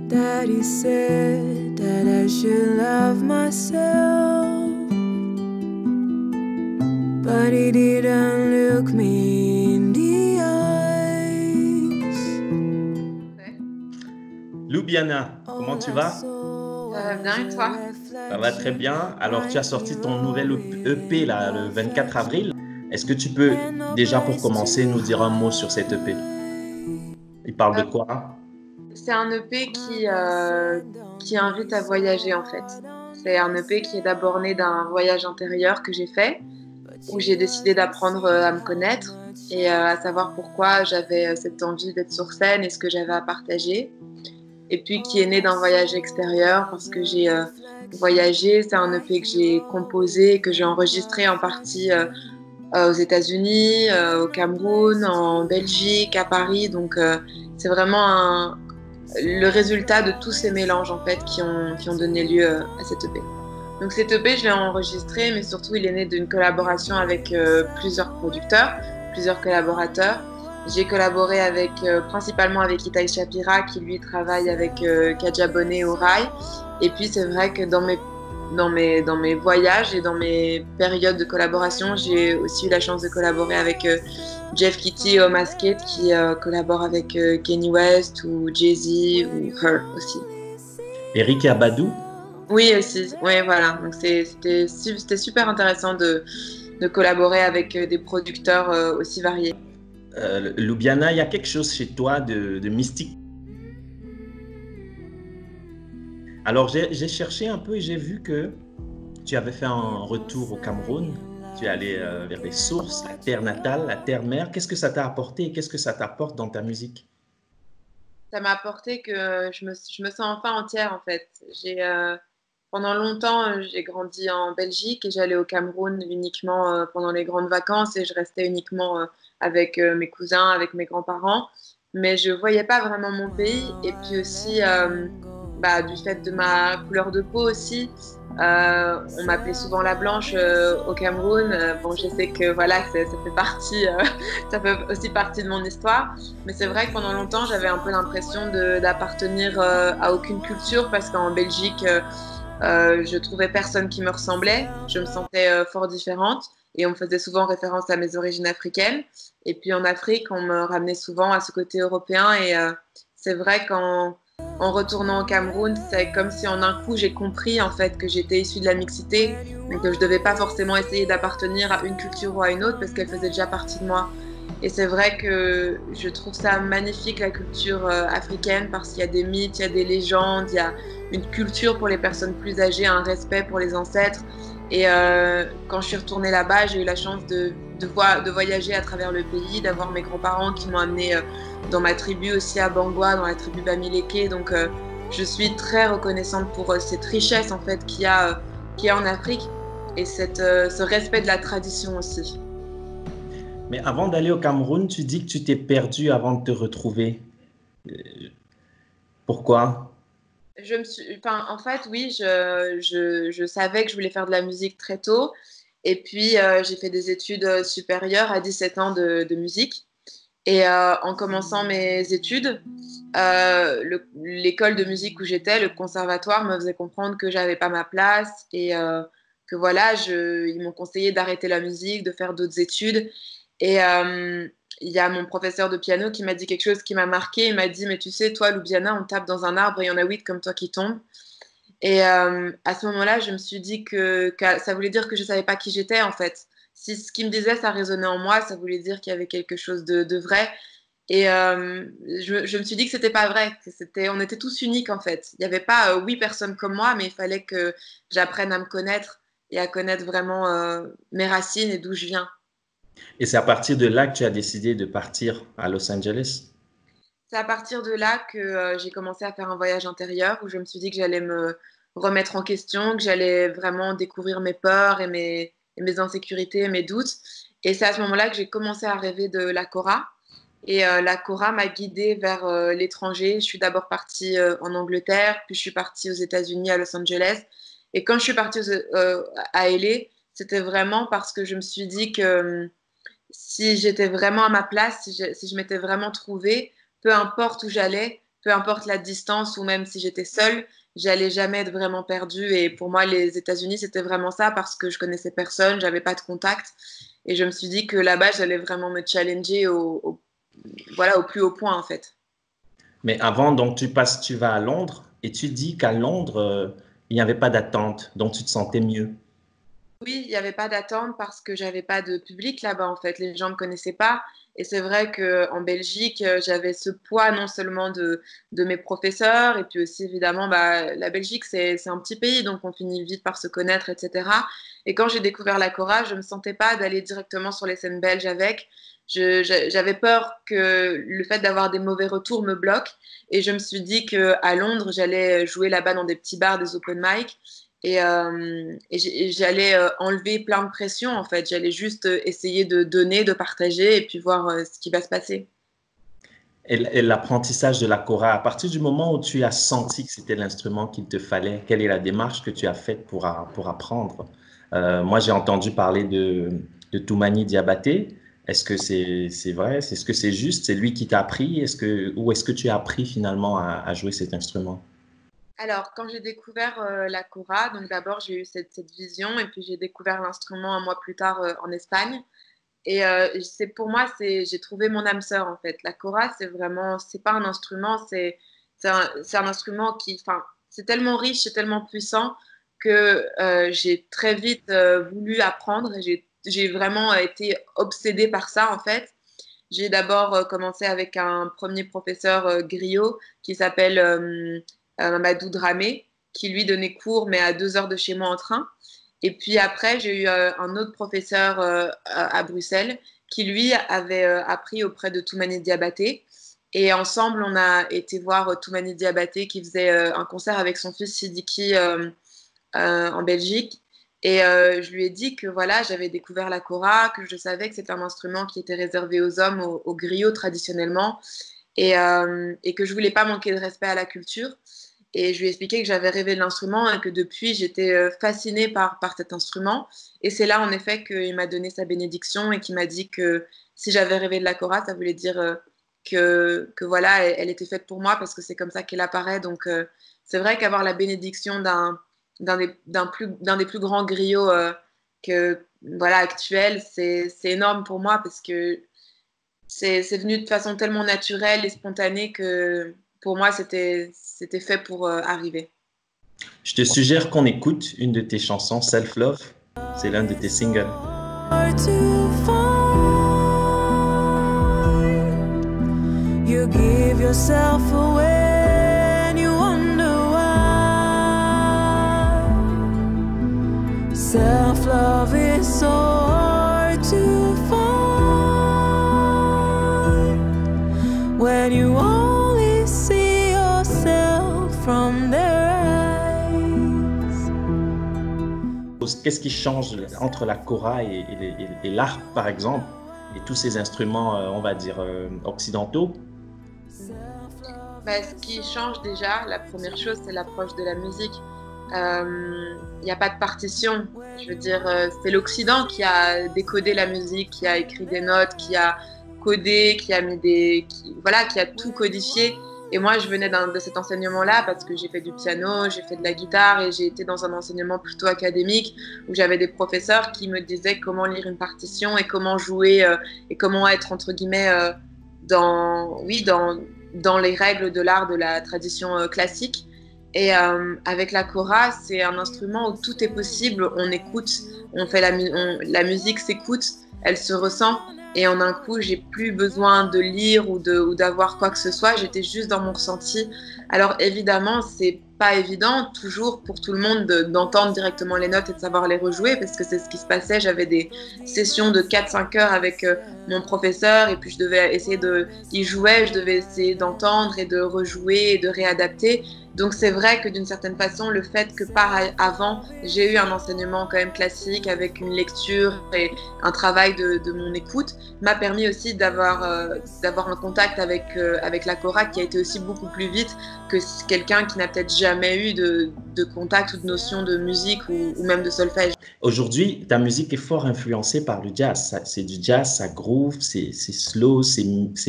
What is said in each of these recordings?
Daddy said that I should love myself, but he didn't look me in the eyes. Loubiana, comment tu vas? Ça va bien et toi? Ça va très bien. Alors, tu as sorti ton nouvel EP là, le 24 avril. Est-ce que tu peux, déjà pour commencer, nous dire un mot sur cet EP? Il parle de Euh, quoi? c'est un EP qui invite à voyager en fait. C'est un EP qui est d'abord né d'un voyage intérieur que j'ai fait, où j'ai décidé d'apprendre à me connaître et à savoir pourquoi j'avais cette envie d'être sur scène et ce que j'avais à partager. Et puis qui est né d'un voyage extérieur parce que j'ai voyagé. C'est un EP que j'ai composé, que j'ai enregistré en partie aux États-Unis, au Cameroun, en Belgique, à Paris. Donc c'est vraiment le résultat de tous ces mélanges en fait qui ont donné lieu à cet EP. Donc cet EP, je l'ai enregistré, mais surtout il est né d'une collaboration avec plusieurs producteurs, plusieurs collaborateurs. J'ai collaboré avec, principalement avec Itai Shapira, qui lui travaille avec Kadja Bonnet au Rai. Et puis c'est vrai que dans mes voyages et dans mes périodes de collaboration, j'ai aussi eu la chance de collaborer avec Jeff Kitty au Masked, qui collabore avec Kanye West ou Jay-Z ou Her aussi. Eric et Abadou? Oui, aussi. Oui, voilà. Donc c'était super intéressant de collaborer avec des producteurs aussi variés. Loubiana, il y a quelque chose chez toi de mystique. Alors, j'ai cherché un peu et j'ai vu que tu avais fait un retour au Cameroun. Tu es allé vers les sources, la terre natale, la terre-mère. Qu'est-ce que ça t'a apporté et qu'est-ce que ça t'apporte dans ta musique? Ça m'a apporté que je me sens enfin entière en fait. Pendant longtemps, j'ai grandi en Belgique et j'allais au Cameroun uniquement pendant les grandes vacances et je restais uniquement avec mes cousins, avec mes grands-parents. Mais je voyais pas vraiment mon pays. Et puis aussi, du fait de ma couleur de peau aussi, on m'appelait souvent la blanche au Cameroun. Bon, je sais que voilà, ça fait partie, ça fait aussi partie de mon histoire. Mais c'est vrai que pendant longtemps, j'avais un peu l'impression d'appartenir à aucune culture parce qu'en Belgique, je trouvais personne qui me ressemblait. Je me sentais fort différente et on me faisait souvent référence à mes origines africaines. Et puis en Afrique, on me ramenait souvent à ce côté européen. Et c'est vrai qu'en retournant au Cameroun, c'est comme si en un coup j'ai compris en fait que j'étais issue de la mixité, mais que je devais pas forcément essayer d'appartenir à une culture ou à une autre parce qu'elle faisait déjà partie de moi. Et c'est vrai que je trouve ça magnifique, la culture africaine, parce qu'il y a des mythes, il y a des légendes, il y a une culture pour les personnes plus âgées, un respect pour les ancêtres. Et quand je suis retournée là-bas, j'ai eu la chance de voyager à travers le pays, d'avoir mes grands-parents qui m'ont amenée dans ma tribu aussi à Bangui, dans la tribu Bamileke. Donc je suis très reconnaissante pour cette richesse en fait qu'il y a en Afrique et ce respect de la tradition aussi. Mais avant d'aller au Cameroun, tu dis que tu t'es perdu avant de te retrouver. Euh, Pourquoi? En fait, oui, je savais que je voulais faire de la musique très tôt. Et puis, j'ai fait des études supérieures à 17 ans de musique. Et en commençant mes études, l'école de musique où j'étais, le conservatoire, me faisait comprendre que j'avais pas ma place et que voilà, ils m'ont conseillé d'arrêter la musique, de faire d'autres études. Et il y a mon professeur de piano qui m'a dit quelque chose qui m'a marqué. Il m'a dit, mais tu sais, toi, Loubiana, on tape dans un arbre et il y en a 8 comme toi qui tombent. Et à ce moment-là, je me suis dit que ça voulait dire que je savais pas qui j'étais en fait. Si ce qu'il me disait, ça résonnait en moi, ça voulait dire qu'il y avait quelque chose de vrai. Et je me suis dit que c'était pas vrai, on était tous uniques en fait. Il n'y avait pas 8 personnes comme moi, mais il fallait que j'apprenne à me connaître et à connaître vraiment mes racines et d'où je viens. Et c'est à partir de là que tu as décidé de partir à Los Angeles. C'est à partir de là que j'ai commencé à faire un voyage intérieur où je me suis dit que j'allais me remettre en question, que j'allais vraiment découvrir mes peurs et mes insécurités, mes doutes. Et c'est à ce moment-là que j'ai commencé à rêver de la Cora. Et la Cora m'a guidée vers l'étranger. Je suis d'abord partie en Angleterre, puis je suis partie aux États-Unis, à Los Angeles. Et quand je suis partie à LA, c'était vraiment parce que je me suis dit que si j'étais vraiment à ma place, si je m'étais vraiment trouvée, peu importe où j'allais, peu importe la distance ou même si j'étais seule, j'allais jamais être vraiment perdue. Et pour moi, les États-Unis, c'était vraiment ça parce que je connaissais personne, j'avais pas de contact. Et je me suis dit que là-bas, j'allais vraiment me challenger voilà, au plus haut point, en fait. Mais avant, donc tu vas à Londres et tu dis qu'à Londres, il n'y avait pas d'attente, donc tu te sentais mieux. Oui, il n'y avait pas d'attente parce que j'avais pas de public là-bas en fait. Les gens ne me connaissaient pas. Et c'est vrai qu'en Belgique, j'avais ce poids non seulement de mes professeurs, et puis aussi évidemment, bah, la Belgique, c'est un petit pays, donc on finit vite par se connaître, etc. Et quand j'ai découvert la Cora, je ne me sentais pas d'aller directement sur les scènes belges avec. J'avais peur que le fait d'avoir des mauvais retours me bloque. Et je me suis dit qu'à Londres, j'allais jouer là-bas dans des petits bars, des open mic. Et j'allais enlever plein de pression en fait. J'allais juste essayer de donner, de partager et puis voir ce qui va se passer. Et l'apprentissage de la kora, à partir du moment où tu as senti que c'était l'instrument qu'il te fallait, quelle est la démarche que tu as faite pour apprendre? Moi, j'ai entendu parler de Toumani Diabaté. Est-ce que c'est vrai? Est-ce que c'est juste? C'est lui qui t'a appris? Ou est-ce que tu as appris finalement à jouer cet instrument? Alors, quand j'ai découvert la kora, donc d'abord j'ai eu cette vision et puis j'ai découvert l'instrument un mois plus tard en Espagne. Et pour moi, j'ai trouvé mon âme sœur en fait. La kora, c'est vraiment, c'est pas un instrument, c'est un instrument enfin, c'est tellement riche, c'est tellement puissant que j'ai très vite voulu apprendre et j'ai vraiment été obsédée par ça en fait. J'ai d'abord commencé avec un premier professeur griot qui s'appelle Mamadou Dramé, qui lui donnait cours, mais à 2 heures de chez moi en train. Et puis après, j'ai eu un autre professeur à Bruxelles qui, lui, avait appris auprès de Toumani Diabaté. Et ensemble, on a été voir Toumani Diabaté qui faisait un concert avec son fils Sidiki en Belgique. Et je lui ai dit que voilà, j'avais découvert la kora, que je savais que c'était un instrument qui était réservé aux hommes, aux griots traditionnellement, et que je voulais pas manquer de respect à la culture. Et je lui ai expliqué que j'avais rêvé de l'instrument et que depuis, j'étais fascinée par cet instrument. Et c'est là, en effet, qu'il m'a donné sa bénédiction et qu'il m'a dit que si j'avais rêvé de la kora, ça voulait dire que voilà, elle était faite pour moi parce que c'est comme ça qu'elle apparaît. Donc, c'est vrai qu'avoir la bénédiction d'un des plus grands griots voilà, actuels, c'est énorme pour moi parce que c'est venu de façon tellement naturelle et spontanée que pour moi, c'était fait pour arriver. Je te suggère qu'on écoute une de tes chansons, Self Love. C'est l'un de tes singles. You give yourself away and you wonder why. Self-love is so hard to find when you only see yourself from their eyes. Qu'est-ce qui change entre la kora et l'harpe, par exemple, et tous ces instruments, on va dire, occidentaux? Bah, ce qui change déjà, la première chose, c'est l'approche de la musique. Il n'y a pas de partition. Je veux dire, c'est l'Occident qui a décodé la musique, qui a écrit des notes, qui a codé, qui a mis voilà, qui a tout codifié. Et moi, je venais de cet enseignement-là parce que j'ai fait du piano, j'ai fait de la guitare et j'ai été dans un enseignement plutôt académique où j'avais des professeurs qui me disaient comment lire une partition et comment jouer et comment être, entre guillemets, dans les règles de l'art de la tradition classique. Et avec la kora, c'est un instrument où tout est possible. On écoute, la musique s'écoute, elle se ressent. Et en un coup, j'ai plus besoin de lire ou d'avoir quoi que ce soit. J'étais juste dans mon ressenti. Alors évidemment, c'est pas évident toujours pour tout le monde d'entendre directement les notes et de savoir les rejouer parce que c'est ce qui se passait. J'avais des sessions de 4-5 heures avec mon professeur et puis je devais essayer il jouait, je devais essayer d'entendre et de rejouer et de réadapter. Donc c'est vrai que d'une certaine façon, le fait que avant, j'ai eu un enseignement quand même classique avec une lecture et un travail de mon écoute m'a permis aussi d'avoir un contact avec la kora qui a été aussi beaucoup plus vite que quelqu'un qui n'a peut-être jamais eu de contact ou de notion de musique ou même de solfège. Aujourd'hui, ta musique est fort influencée par le jazz. C'est du jazz, ça groove, c'est slow, c'est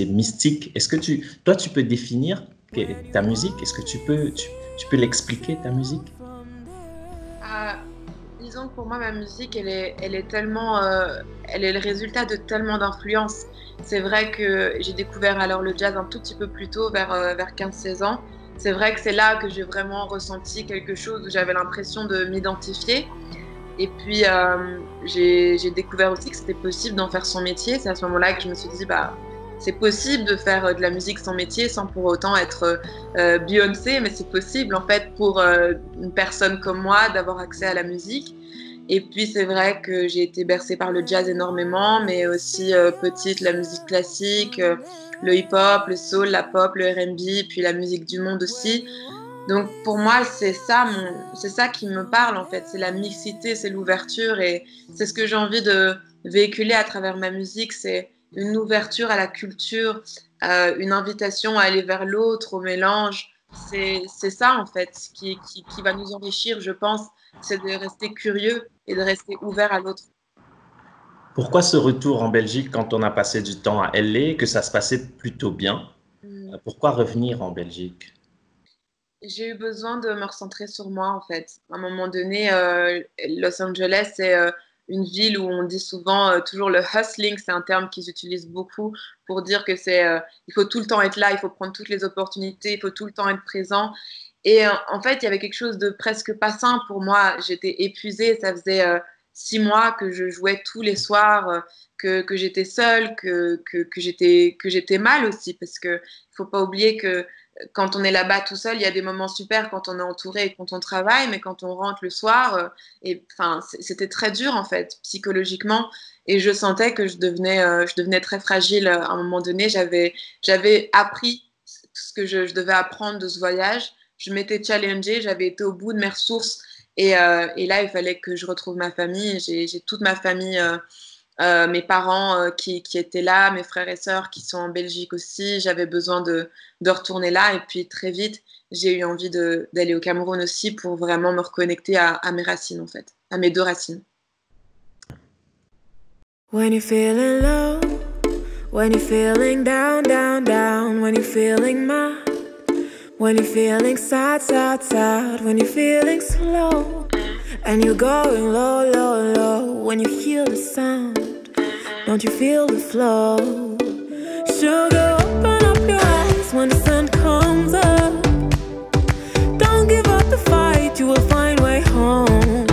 mystique. Est-ce que toi, tu peux définir ta musique? Est-ce que tu peux l'expliquer, ta musique? Euh, Disons que pour moi, ma musique, elle est tellement, elle est le résultat de tellement d'influences. C'est vrai que j'ai découvert alors le jazz un tout petit peu plus tôt, vers 15-16 ans. C'est vrai que c'est là que j'ai vraiment ressenti quelque chose où j'avais l'impression de m'identifier. Et puis, j'ai découvert aussi que c'était possible d'en faire son métier. C'est à ce moment-là que je me suis dit, bah, c'est possible de faire de la musique son métier sans pour autant être Beyoncé, mais c'est possible en fait pour une personne comme moi d'avoir accès à la musique. Et puis c'est vrai que j'ai été bercée par le jazz énormément, mais aussi petite la musique classique, le hip-hop, le soul, la pop, le R&B, puis la musique du monde aussi. Donc pour moi, c'est ça qui me parle en fait, c'est la mixité, c'est l'ouverture et c'est ce que j'ai envie de véhiculer à travers ma musique, c'est une ouverture à la culture, une invitation à aller vers l'autre, au mélange. C'est ça en fait qui va nous enrichir, je pense, c'est de rester curieux et de rester ouvert à l'autre. Pourquoi ce retour en Belgique quand on a passé du temps à LA, que ça se passait plutôt bien? Mm. Pourquoi revenir en Belgique? J'ai eu besoin de me recentrer sur moi, en fait. À un moment donné, Los Angeles, c'est une ville où on dit souvent toujours le hustling, c'est un terme qu'ils utilisent beaucoup pour dire que il faut tout le temps être là, il faut prendre toutes les opportunités, il faut tout le temps être présent. Et en fait, il y avait quelque chose de presque pas sain pour moi. J'étais épuisée, ça faisait 6 mois que je jouais tous les soirs, que j'étais seule, que j'étais mal aussi, parce que il faut pas oublier que quand on est là-bas tout seul, il y a des moments super quand on est entouré et quand on travaille, mais quand on rentre le soir, et enfin, c'était très dur en fait, psychologiquement. Et je sentais que je devenais très fragile. À un moment donné, j'avais appris ce que je devais apprendre de ce voyage. Je m'étais challengée, j'avais été au bout de mes ressources. Et là, il fallait que je retrouve ma famille. J'ai toute ma famille. Mes parents qui étaient là, mes frères et sœurs qui sont en Belgique aussi. J'avais besoin de retourner là. Et puis très vite, j'ai eu envie d'aller au Cameroun aussi pour vraiment me reconnecter à mes racines, en fait, à mes deux racines. When you're feeling low, when you're feeling down, down, down, when you're feeling mad, when you're feeling sad, sad, sad, when you're feeling slow, and you're going low, low, low, when you hear the sound, don't you feel the flow? Sugar, open up your eyes when the sun comes up. Don't give up the fight, you will find way home.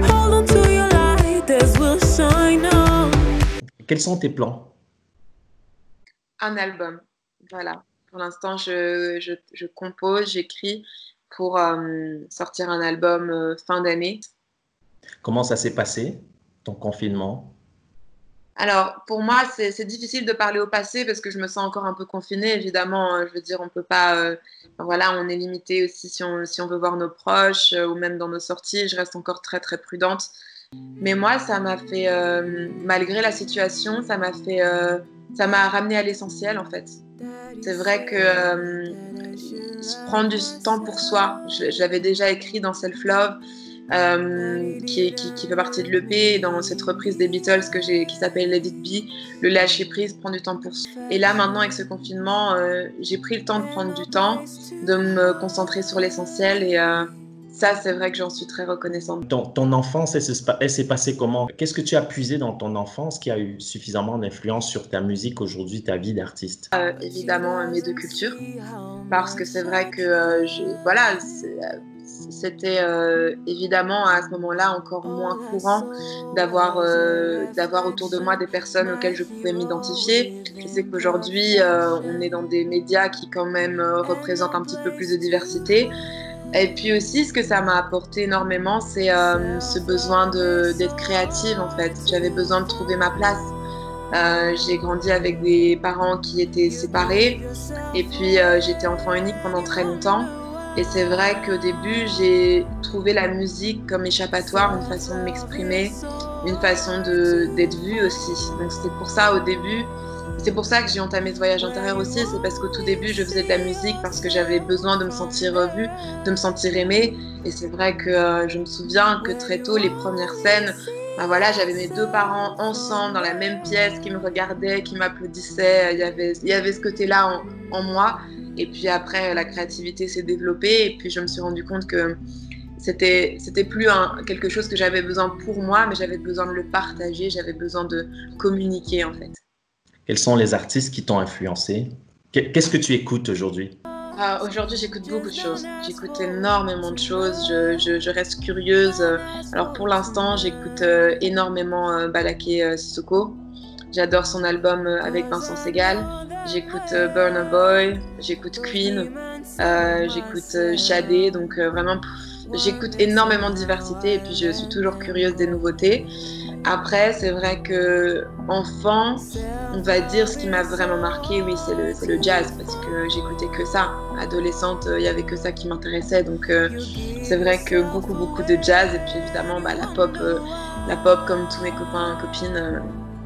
Hold on to your light, this will shine on. Quels sont tes plans? Un album, voilà. Pour l'instant, je compose, j'écris pour sortir un album fin d'année. Comment ça s'est passé, ton confinement? Alors, pour moi, c'est difficile de parler au passé parce que je me sens encore un peu confinée, évidemment. Je veux dire, on peut pas. Voilà, on est limité aussi si on veut voir nos proches ou même dans nos sorties. Je reste encore très, très prudente. Mais moi, ça m'a fait, malgré la situation, ça m'a ramené à l'essentiel en fait. C'est vrai que prendre du temps pour soi, j'avais déjà écrit dans Self Love, qui fait partie de l'EP, dans cette reprise des Beatles qui s'appelle Let It Be, le lâcher prise, prendre du temps pour soi. Et là maintenant avec ce confinement, j'ai pris le temps de prendre du temps, de me concentrer sur l'essentiel et ça c'est vrai que j'en suis très reconnaissante. Ton enfance, elle s'est passée comment? Qu'est-ce que tu as puisé dans ton enfance qui a eu suffisamment d'influence sur ta musique aujourd'hui, ta vie d'artiste? Évidemment mes deux cultures, parce que c'est vrai que voilà, c'était évidemment à ce moment-là encore moins courant d'avoir autour de moi des personnes auxquelles je pouvais m'identifier. Je sais qu'aujourd'hui, on est dans des médias qui quand même représentent un petit peu plus de diversité. Et puis aussi, ce que ça m'a apporté énormément, c'est ce besoin d'être créative en fait. J'avais besoin de trouver ma place. J'ai grandi avec des parents qui étaient séparés et puis j'étais enfant unique pendant très longtemps. Et c'est vrai qu'au début, j'ai trouvé la musique comme échappatoire, une façon de m'exprimer, une façon d'être vue aussi. Donc c'était pour ça au début, c'est pour ça que j'ai entamé ce voyage intérieur aussi, c'est parce qu'au tout début, je faisais de la musique parce que j'avais besoin de me sentir vue, de me sentir aimée. Et c'est vrai que je me souviens que très tôt, les premières scènes, ben voilà, j'avais mes deux parents ensemble dans la même pièce qui me regardaient, qui m'applaudissaient. Il y avait ce côté-là en moi. Et puis après, la créativité s'est développée. Et puis je me suis rendu compte que c'était plus quelque chose que j'avais besoin pour moi, mais j'avais besoin de le partager, j'avais besoin de communiquer en fait. Quels sont les artistes qui t'ont influencé? Qu'est-ce que tu écoutes aujourd'hui? Aujourd'hui, j'écoute beaucoup de choses. J'écoute énormément de choses. Je reste curieuse. Alors pour l'instant, j'écoute énormément Balaké Sissoko. J'adore son album avec Vincent Segal. J'écoute Burna Boy. J'écoute Queen. J'écoute Shadé. Donc vraiment, j'écoute énormément de diversité et puis je suis toujours curieuse des nouveautés. Après, c'est vrai que enfant, on va dire ce qui m'a vraiment marqué, oui, c'est le jazz parce que j'écoutais que ça. Adolescente, il y avait que ça qui m'intéressait, donc c'est vrai que beaucoup de jazz et puis évidemment la pop comme tous mes copains et copines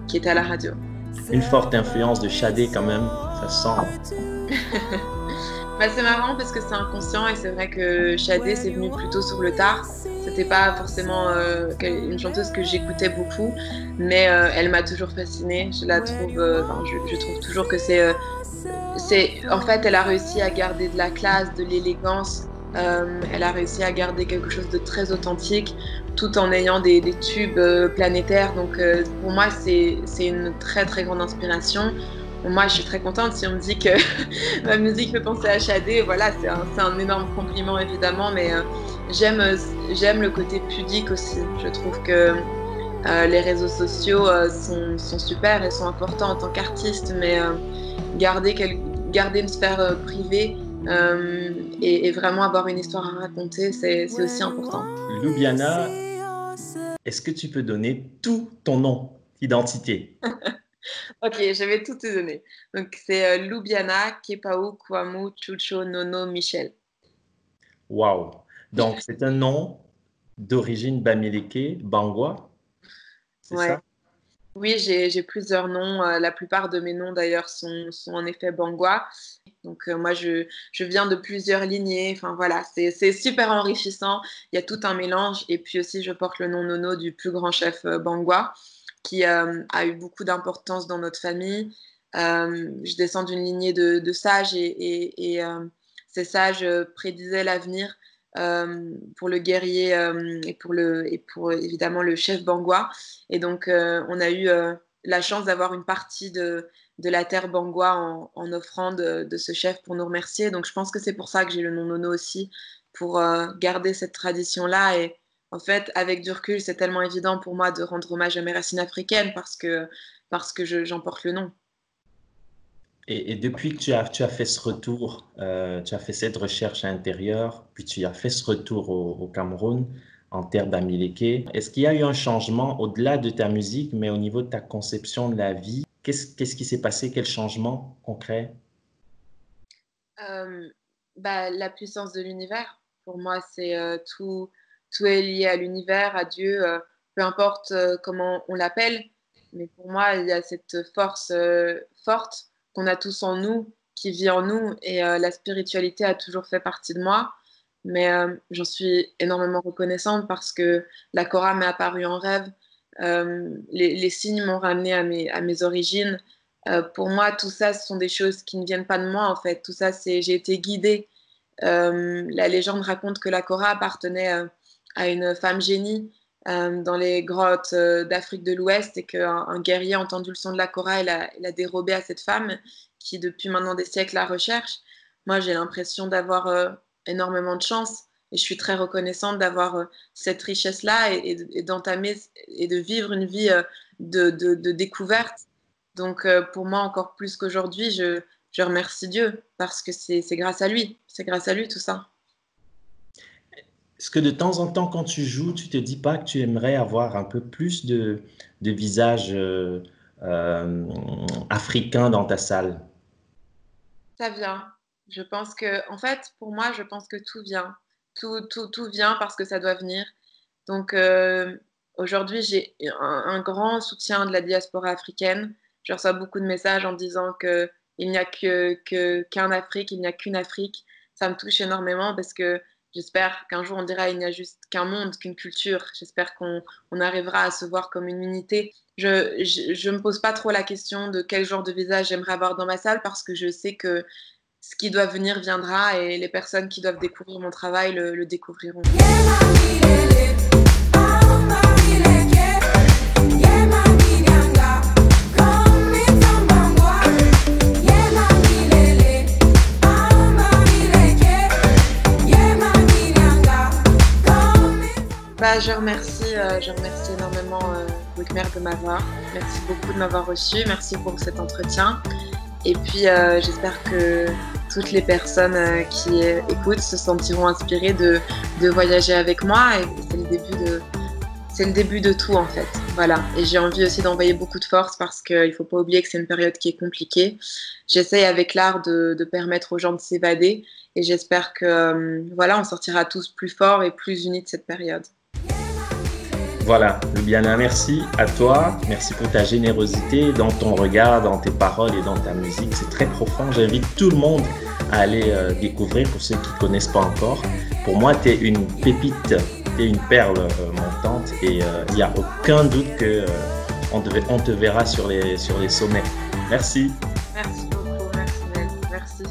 qui étaient à la radio. Une forte influence de Shadé quand même, ça sent. C'est marrant parce que c'est inconscient et c'est vrai que Shadé c'est venu plutôt sur le tard. C'était pas forcément une chanteuse que j'écoutais beaucoup, mais elle m'a toujours fascinée. Je la trouve, je trouve toujours que en fait, elle a réussi à garder de la classe, de l'élégance. Elle a réussi à garder quelque chose de très authentique, tout en ayant des tubes planétaires. Donc pour moi, c'est une très très grande inspiration. Moi, je suis très contente si on me dit que ma musique fait penser à Shadé. Voilà, c'est un énorme compliment, évidemment, mais j'aime le côté pudique aussi. Je trouve que les réseaux sociaux sont super et sont importants en tant qu'artiste, mais garder une sphère privée et vraiment avoir une histoire à raconter, c'est aussi important. Loubiana, est-ce que tu peux donner tout ton nom, identité? Ok, je vais tout te donner. Donc, c'est Loubiana, Kepao, Kouamou, Chucho, Nono, Michel. Waouh! Donc, c'est un nom d'origine bamileke, bangwa, c'est Ouais. ça? Oui, j'ai plusieurs noms. La plupart de mes noms, d'ailleurs, sont en effet bangwa. Donc, moi, je viens de plusieurs lignées. Enfin, voilà, c'est super enrichissant. Il y a tout un mélange. Et puis aussi, je porte le nom Nono du plus grand chef bangwa, qui a eu beaucoup d'importance dans notre famille. Je descends d'une lignée de sages et ces sages prédisaient l'avenir pour le guerrier et pour évidemment le chef bangwa. Et donc, on a eu la chance d'avoir une partie de la terre bangwa en offrande de ce chef pour nous remercier. Donc, je pense que c'est pour ça que j'ai le nom Nono aussi, pour garder cette tradition-là. Et en fait, avec du recul, c'est tellement évident pour moi de rendre hommage à mes racines africaines parce que j'en porte le nom. Et depuis que tu as fait ce retour, tu as fait cette recherche intérieure, puis tu as fait ce retour au Cameroun en terre bamileke, est-ce qu'il y a eu un changement au-delà de ta musique, mais au niveau de ta conception de la vie? Qu'est-ce qui s'est passé? Quel changement concret? Euh, la puissance de l'univers, pour moi, c'est tout est lié à l'univers, à Dieu, peu importe comment on l'appelle. Mais pour moi, il y a cette force forte qu'on a tous en nous, qui vit en nous. Et la spiritualité a toujours fait partie de moi. Mais j'en suis énormément reconnaissante parce que la Korah m'est apparue en rêve. Les signes m'ont ramené à mes origines. Pour moi, tout ça, ce sont des choses qui ne viennent pas de moi, en fait. Tout ça, j'ai été guidée. La légende raconte que la Kora appartenait à une femme génie dans les grottes d'Afrique de l'Ouest et qu'un guerrier a entendu le son de la Kora et l'a dérobé à cette femme qui, depuis maintenant des siècles, la recherche. Moi, j'ai l'impression d'avoir énormément de chance et je suis très reconnaissante d'avoir cette richesse-là et d'entamer et de vivre une vie de découverte. Donc, pour moi, encore plus qu'aujourd'hui, je remercie Dieu parce que c'est grâce à lui. C'est grâce à lui tout ça. Est-ce que de temps en temps, quand tu joues, tu te dis pas que tu aimerais avoir un peu plus de visage euh, africain dans ta salle? Ça vient. Je pense que, en fait, pour moi, je pense que tout vient. Tout vient parce que ça doit venir. Donc, aujourd'hui, j'ai un grand soutien de la diaspora africaine. Je reçois beaucoup de messages en disant que il n'y a qu'un Afrique, il n'y a qu'une Afrique. Ça me touche énormément parce que j'espère qu'un jour on dira il n'y a juste qu'un monde, qu'une culture. J'espère qu'on arrivera à se voir comme une unité. Je me pose pas trop la question de quel genre de visage j'aimerais avoir dans ma salle parce que je sais que ce qui doit venir viendra et les personnes qui doivent découvrir mon travail le découvriront. Je remercie énormément Wigmer de m'avoir. Merci beaucoup de m'avoir reçu. Merci pour cet entretien. Et puis, j'espère que toutes les personnes qui écoutent se sentiront inspirées de voyager avec moi. Et c'est le début de tout, en fait. Voilà. Et j'ai envie aussi d'envoyer beaucoup de force parce qu'il ne faut pas oublier que c'est une période qui est compliquée. J'essaye avec l'art de permettre aux gens de s'évader. Et j'espère que, voilà, on sortira tous plus forts et plus unis de cette période. Voilà, Ljubljana, merci à toi. Merci pour ta générosité dans ton regard, dans tes paroles et dans ta musique. C'est très profond. J'invite tout le monde à aller découvrir pour ceux qui ne connaissent pas encore. Pour moi, tu es une pépite, tu es une perle montante et il n'y a aucun doute qu'on te verra sur les sommets. Merci. Merci beaucoup. Merci.